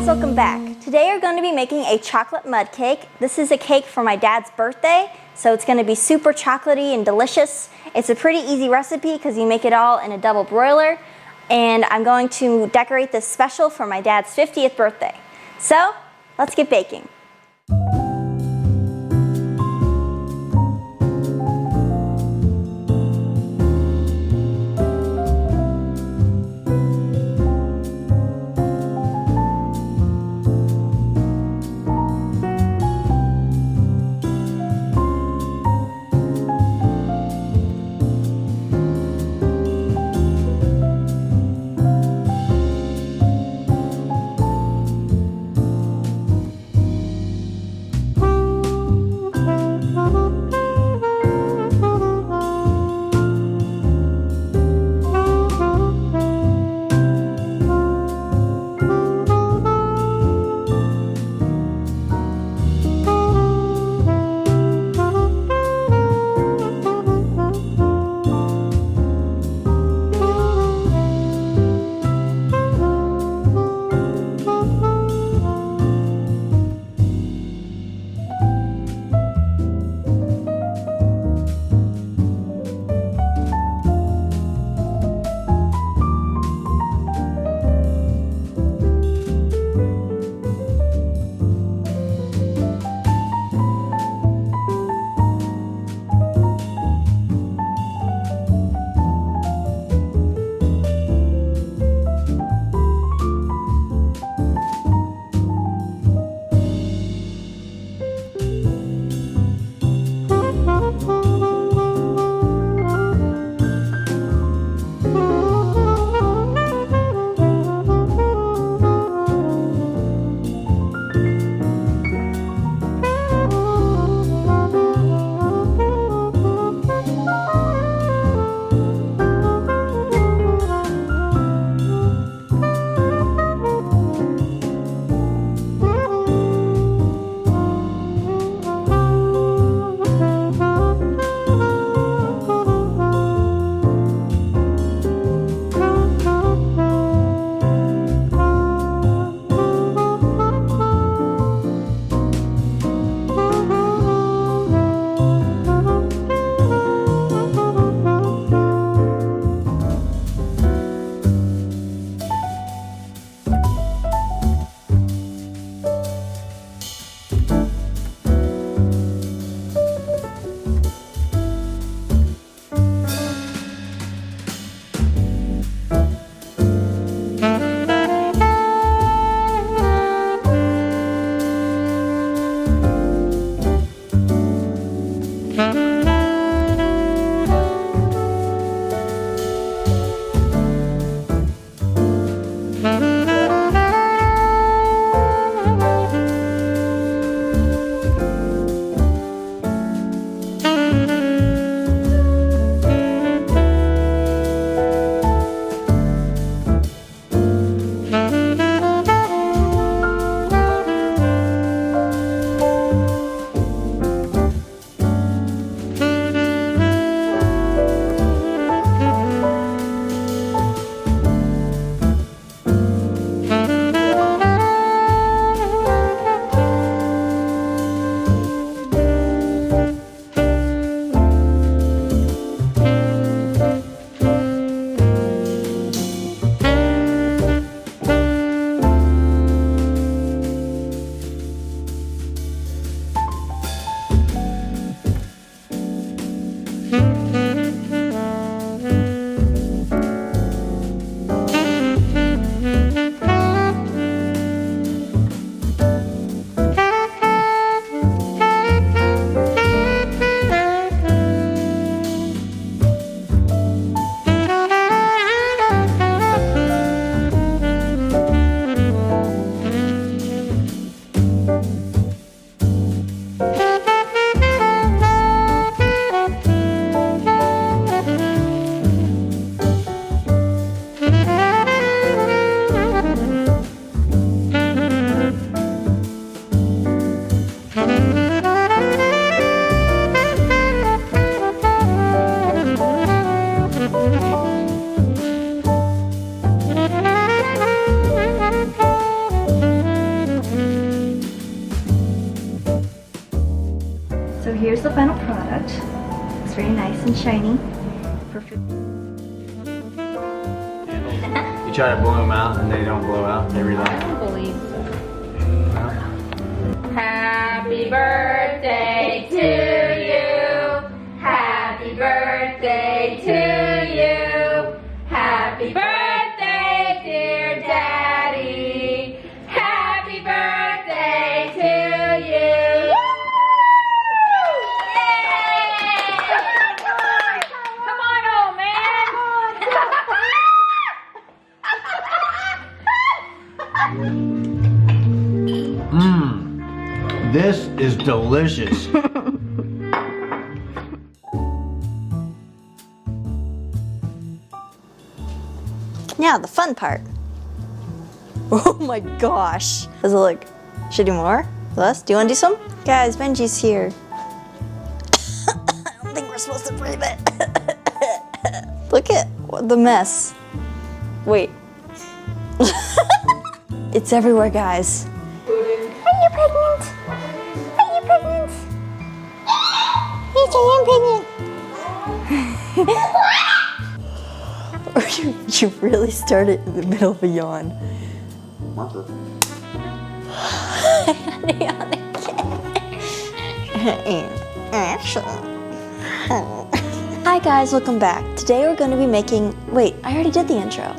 guys, welcome back. Today we're going to be making a chocolate mud cake. This is a cake for my dad's birthday, so it's going to be super chocolatey and delicious. It's a pretty easy recipe because you make it all in a double broiler, and I'm going to decorate this special for my dad's 50th birthday. So, let's get baking. here's the final product. It's very nice and shiny. Perfect. You try to blow them out and they don't blow out, they relight. I don't believe so. No? Happy birthday to you. Happy birthday to you. Happy birthday, dear Daddy. Happy birthday to you. Yay! Come on, old man. This is delicious. Now the fun part. Oh my gosh. Does it look? Should I do more? Less? Do you want to do some? Guys, Benji's here. I don't think we're supposed to breathe it. Look at the mess. Wait. It's everywhere, guys. Are you pregnant? Are you pregnant? Yes, I am pregnant. You really started in the middle of a yawn. Hi guys, welcome back. Today we're going to be making, wait, I already did the intro.